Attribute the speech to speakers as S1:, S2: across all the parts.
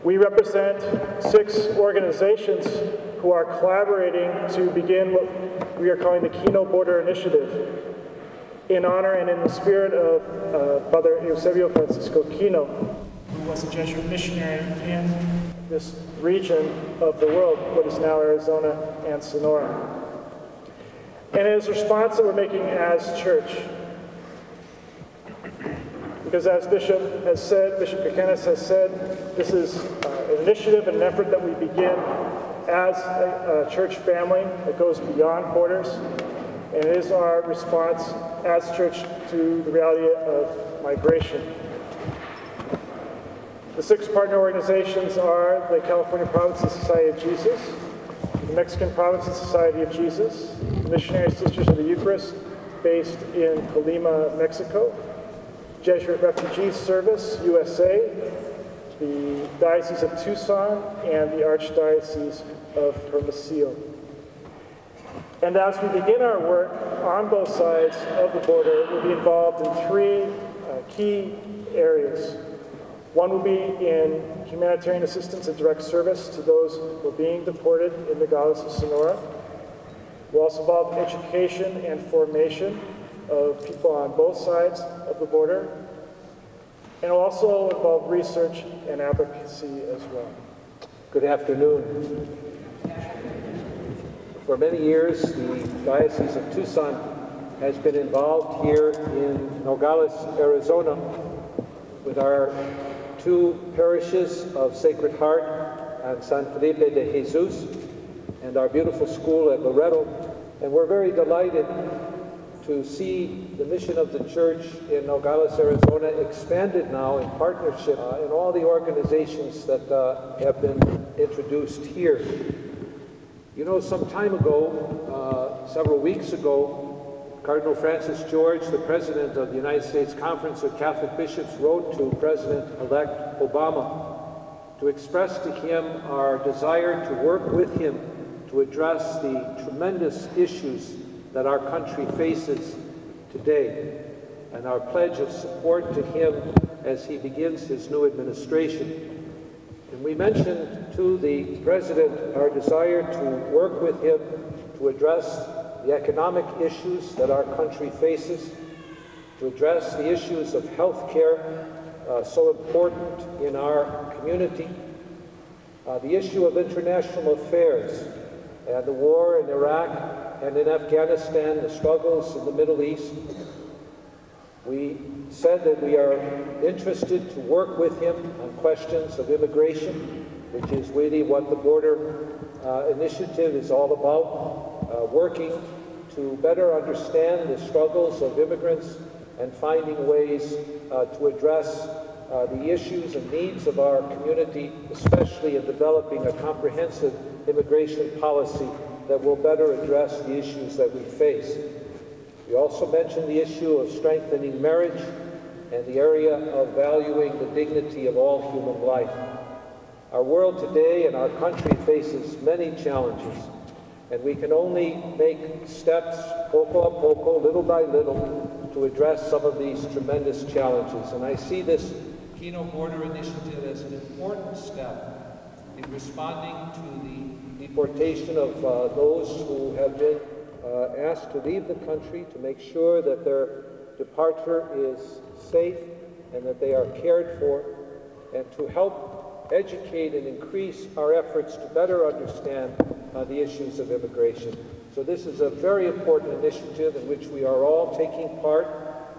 S1: We represent 6 organizations who are collaborating to begin what we are calling the Kino Border Initiative in honor and in the spirit of Father Eusebio Francisco Kino, who was a Jesuit missionary in this region of the world, what is now Arizona and Sonora. And it is a response that we're making as church. Because as Bishop has said, Bishop Kicanas has said, this is an initiative and an effort that we begin as a church family that goes beyond borders. And it is our response as church to the reality of migration. The 6 partner organizations are the California Provinces Society of Jesus, the Mexican Provinces Society of Jesus, the Missionary Sisters of the Eucharist, based in Colima, Mexico, Jesuit Refugee Service, USA, the Diocese of Tucson, and the Archdiocese of Hermosillo. And as we begin our work on both sides of the border, we'll be involved in 3 key areas. One will be in humanitarian assistance and direct service to those who are being deported in Nogales and Sonora. We'll also involve education and formation of people on both sides of the border. And it'll also involve research and advocacy as well.
S2: Good afternoon. For many years, the Diocese of Tucson has been involved here in Nogales, Arizona, with our 2 parishes of Sacred Heart and San Felipe de Jesus, and our beautiful school at Loretto. And we're very delighted to see the mission of the church in Nogales, Arizona expanded now in partnership in all the organizations that have been introduced here. You know, some time ago, several weeks ago, Cardinal Francis George, the President of the United States Conference of Catholic Bishops, wrote to President-elect Obama to express to him our desire to work with him to address the tremendous issues that our country faces today, and our pledge of support to him as he begins his new administration. And we mentioned to the President our desire to work with him to address the economic issues that our country faces, to address the issues of health care, so important in our community, the issue of international affairs, and the war in Iraq and in Afghanistan, the struggles in the Middle East. We said that we are interested to work with him on questions of immigration, which is really what the Border Initiative is all about, working to better understand the struggles of immigrants and finding ways to address the issues and needs of our community, especially in developing a comprehensive immigration policy that will better address the issues that we face. We also mentioned the issue of strengthening marriage and the area of valuing the dignity of all human life. Our world today and our country faces many challenges, and we can only make steps, poco a poco, little by little, to address some of these tremendous challenges. And I see this Kino Border Initiative as an important step in responding to the deportation of those who have been asked to leave the country, to make sure that their departure is safe and that they are cared for, and to help educate and increase our efforts to better understand the issues of immigration. So this is a very important initiative in which we are all taking part,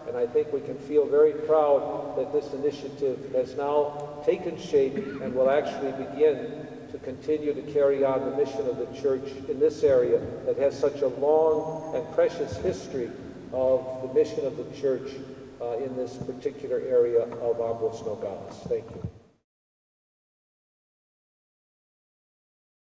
S2: and I think we can feel very proud that this initiative has now taken shape and will actually begin to continue to carry on the mission of the church in this area that has such a long and precious history of the mission of the church in this particular area of Ambros Nogales. Thank you.